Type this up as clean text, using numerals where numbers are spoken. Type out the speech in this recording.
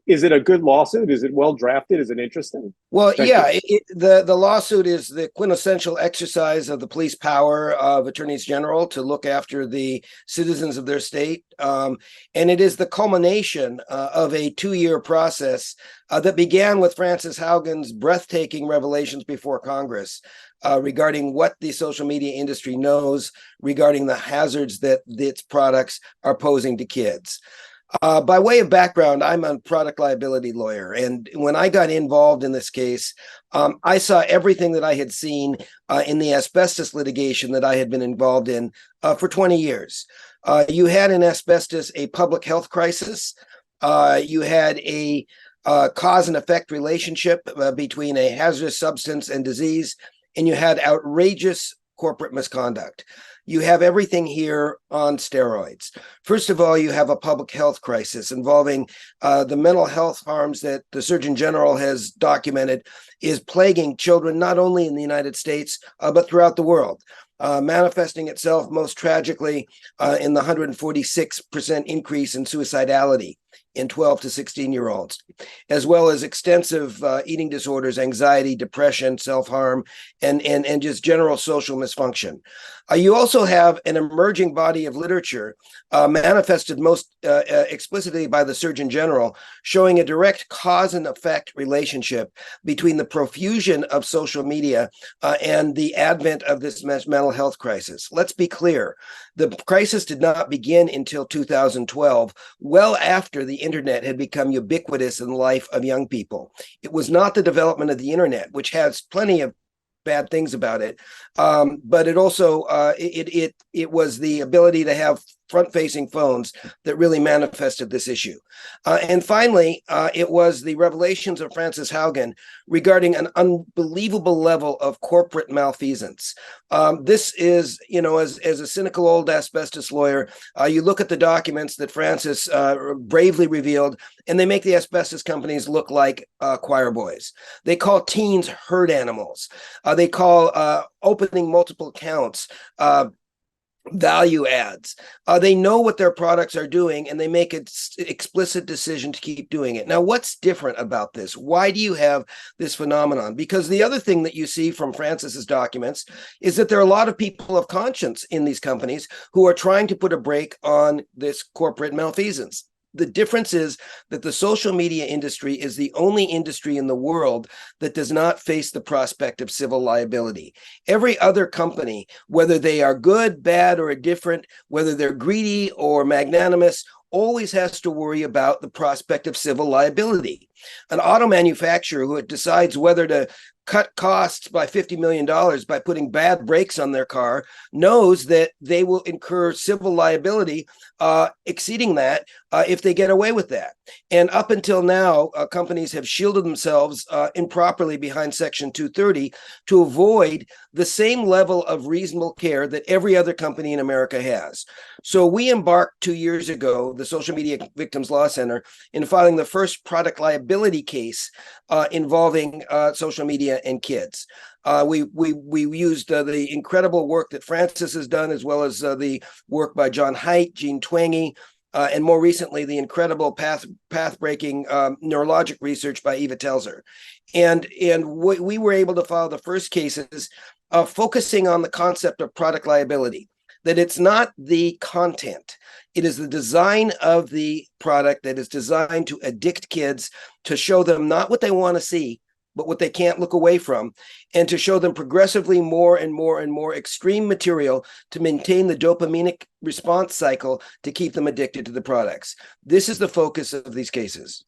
Is it a good lawsuit? Is it well drafted? Is it interesting? Well, Thank you. yeah, the lawsuit is the quintessential exercise of the police power of attorneys general to look after the citizens of their state, and it is the culmination of a 2-year process that began with Frances Haugen's breathtaking revelations before Congress regarding what the social media industry knows regarding the hazards that its products are posing to kids. By way of background, I'm a product liability lawyer. And when I got involved in this case, I saw everything that I had seen in the asbestos litigation that I had been involved in for 20 years. You had in asbestos a public health crisis. You had a cause and effect relationship between a hazardous substance and disease, and you had outrageous corporate misconduct. You have everything here on steroids. First of all, you have a public health crisis involving the mental health harms that the Surgeon General has documented is plaguing children not only in the United States, but throughout the world. Manifesting itself most tragically in the 146% increase in suicidality in 12 to 16-year-olds, as well as extensive eating disorders, anxiety, depression, self-harm, and just general social misfunction. You also have an emerging body of literature manifested most explicitly by the Surgeon General, showing a direct cause and effect relationship between the profusion of social media and the advent of this mental health crisis. Let's be clear. The crisis did not begin until 2012, well after the internet had become ubiquitous in the life of young people. It was not the development of the internet, which has plenty of bad things about it, but it also it was the ability to have front-facing phones that really manifested this issue. And finally, it was the revelations of Frances Haugen regarding an unbelievable level of corporate malfeasance. This is, you know, as a cynical old asbestos lawyer, you look at the documents that Frances bravely revealed, and they make the asbestos companies look like choir boys. They call teens herd animals. They call opening multiple accounts value adds. They know what their products are doing, and they make an explicit decision to keep doing it. Now, what's different about this? Why do you have this phenomenon? Because the other thing that you see from Frances's documents is that there are a lot of people of conscience in these companies who are trying to put a brake on this corporate malfeasance. The difference is that the social media industry is the only industry in the world that does not face the prospect of civil liability. Every other company, whether they are good, bad, or indifferent, whether they're greedy or magnanimous, always has to worry about the prospect of civil liability. An auto manufacturer who decides whether to cut costs by $50 million by putting bad brakes on their car knows that they will incur civil liability exceeding that if they get away with that. And up until now, companies have shielded themselves improperly behind Section 230 to avoid the same level of reasonable care that every other company in America has. So we embarked 2 years ago, the Social Media Victims Law Center, in filing the first product liability case involving social media and kids. We used the incredible work that Frances has done, as well as the work by John Haidt, Jean Twenge, and more recently, the incredible path-breaking neurologic research by Eva Telzer. And we were able to file the first cases focusing on the concept of product liability, that it's not the content. It is the design of the product that is designed to addict kids, to show them not what they want to see, but what they can't look away from, and to show them progressively more and more and more extreme material to maintain the dopaminic response cycle to keep them addicted to the products. This is the focus of these cases.